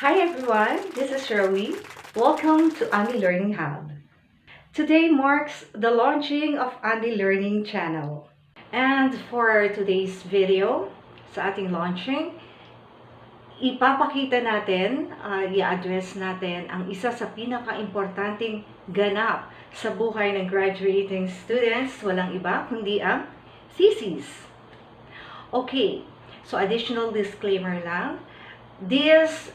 Hi everyone, this is Shirley. Welcome to Andy Learning Hub. Today marks the launching of Andy Learning Channel. And for today's video, sa ating launching, ipapakita natin, i-address natin ang isa sa pinaka-importanting ganap sa buhay ng graduating students, walang iba kundi ang thesis. Okay, so additional disclaimer lang, this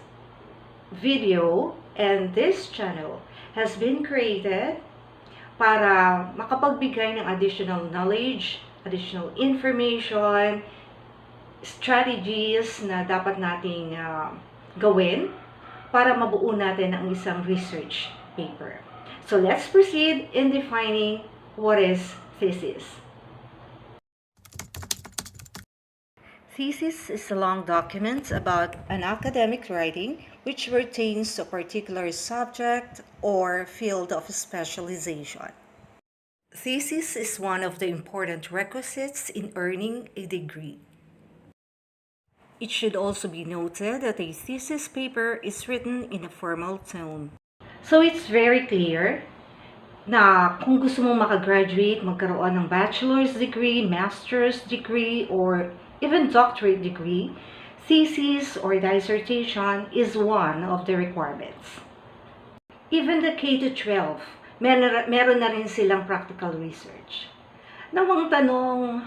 video and this channel has been created para makapagbigay ng additional knowledge, additional information, strategies na dapat nating gawin para mabuo natin ang isang research paper. So let's proceed in defining what is thesis. Thesis is a long document about an academic writing which pertains to a particular subject or field of specialization. Thesis is one of the important requisites in earning a degree. It should also be noted that a thesis paper is written in a formal tone. So it's very clear na kung gusto mong makagraduate, magkaroon ng bachelor's degree, master's degree, or even doctorate degree, thesis or dissertation is one of the requirements. Even the K-12, meron na rin silang practical research. Nawang tanong,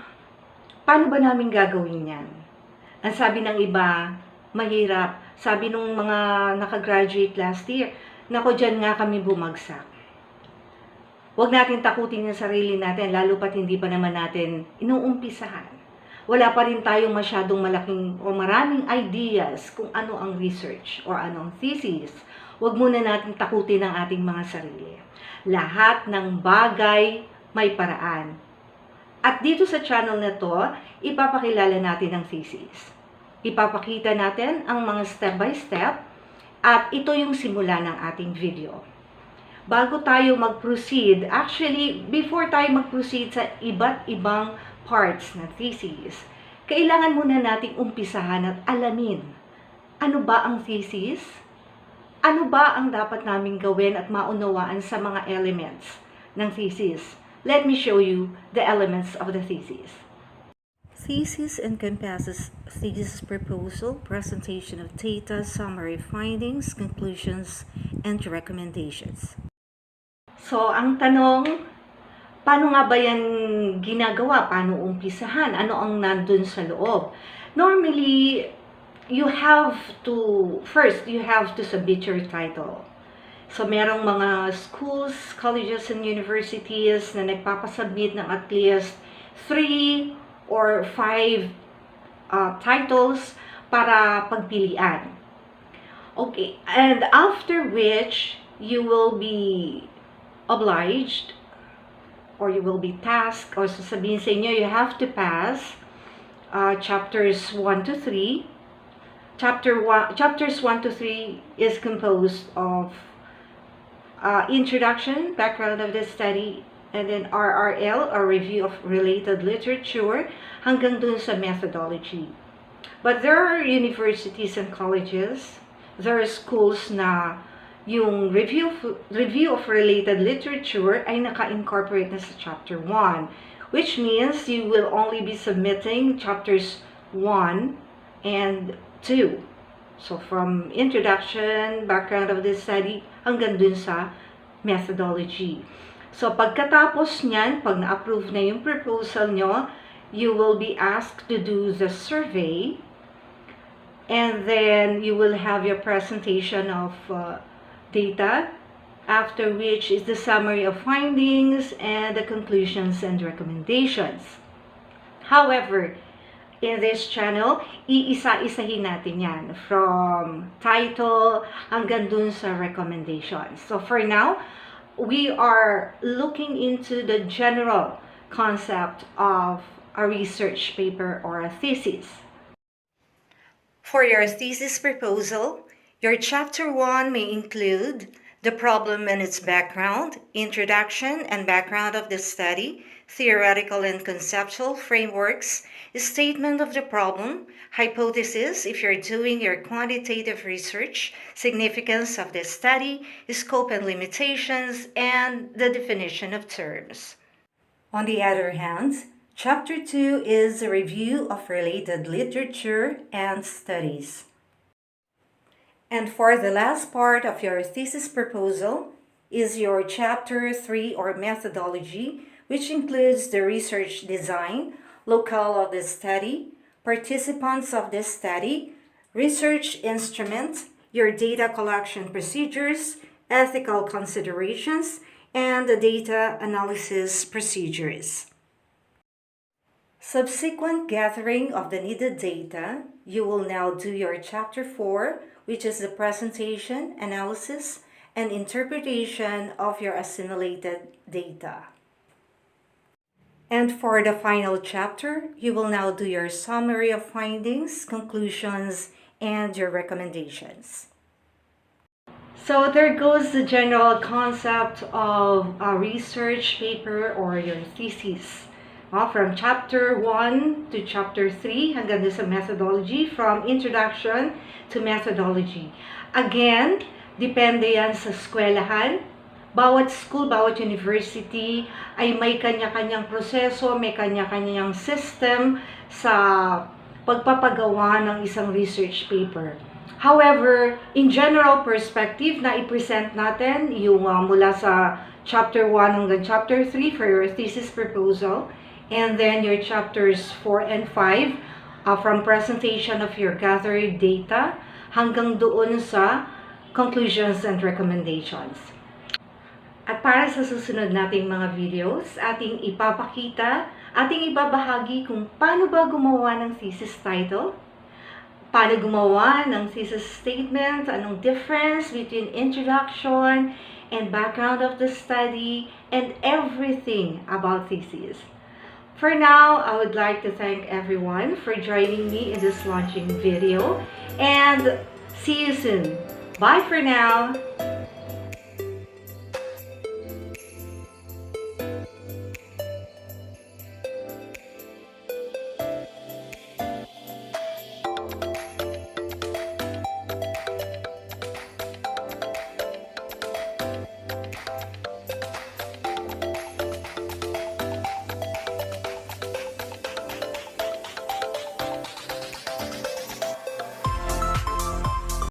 paano ba namin gagawin yan? Ang sabi ng iba, mahirap. Sabi nung mga nakagraduate last year, nako dyan nga kami bumagsak. Huwag natin takutin yung sarili natin, lalo pat hindi pa naman natin inuumpisahan. Wala pa rin tayong masyadong malaking o maraming ideas kung ano ang research or ano ang thesis. Huwag muna natin takutin ang ating mga sarili. Lahat ng bagay may paraan. At dito sa channel na to, ipapakilala natin ang thesis. Ipapakita natin ang mga step by step at ito yung simula ng ating video. Bago tayo mag-proceed, actually, before tayo mag-proceed sa iba't ibang parts na thesis, kailangan muna nating umpisahan at alamin. Ano ba ang thesis? Ano ba ang dapat naming gawin at maunawaan sa mga elements ng thesis? Let me show you the elements of the thesis. Thesis encompasses thesis proposal, presentation of data, summary findings, conclusions, and recommendations. So, ang tanong, paano nga ba yan ginagawa? Paano umpisahan? Ano ang nandun sa loob? Normally, you have to submit your title. So, merong mga schools, colleges, and universities na nagpapasubmit ng at least 3 or 5 titles para pagpilian. Okay, and after which, you will be obliged or you will be tasked or sasabihin sa inyo, you have to pass chapters 1 to 3. Chapters 1 to 3 is composed of introduction, background of the study, and then RRL, or review of related literature, hanggang dun sa methodology. But there are universities and colleges, there are schools na yung review of related literature ay naka-incorporate na sa chapter 1, which means you will only be submitting chapters 1 and 2. So from introduction, background of the study, hanggang dun sa methodology. So pagkatapos niyan, pag na-approve na yung proposal nyo, you will be asked to do the survey, and then you will have your presentation of data, after which is the summary of findings and the conclusions and recommendations. However, in this channel, iisa-isahin natin yan from title hanggang dun sa recommendations. So for now, we are looking into the general concept of a research paper or a thesis. For your thesis proposal, your chapter 1 may include the problem and its background, introduction and background of the study, theoretical and conceptual frameworks, statement of the problem, hypothesis if you're doing your quantitative research, significance of the study, scope and limitations, and the definition of terms. On the other hand, Chapter 2 is a review of related literature and studies. And for the last part of your thesis proposal is your Chapter 3 or methodology, which includes the research design, locale of the study, participants of the study, research instrument, your data collection procedures, ethical considerations, and the data analysis procedures. Subsequent gathering of the needed data, you will now do your Chapter 4, which is the presentation, analysis, and interpretation of your assimilated data. And for the final chapter, you will now do your summary of findings, conclusions, and your recommendations. So there goes the general concept of a research paper or your thesis. From Chapter 1 to Chapter 3 hanggang sa methodology, from introduction to methodology. Again, depende yan sa eskwelahan. Bawat school, bawat university ay may kanya-kanyang proseso, may kanya-kanyang system sa pagpapagawa ng isang research paper. However, in general perspective, na i-present natin yung mula sa Chapter 1 hanggang Chapter 3 for your thesis proposal. And then your chapters 4 and 5 from presentation of your gathered data hanggang doon sa conclusions and recommendations. At para sa susunod nating mga videos, ating ipapakita, ating ibabahagi kung paano ba gumawa ng thesis title, paano gumawa ng thesis statement, anong difference between introduction and background of the study, and everything about thesis. For now, I would like to thank everyone for joining me in this launching video, and see you soon. Bye for now.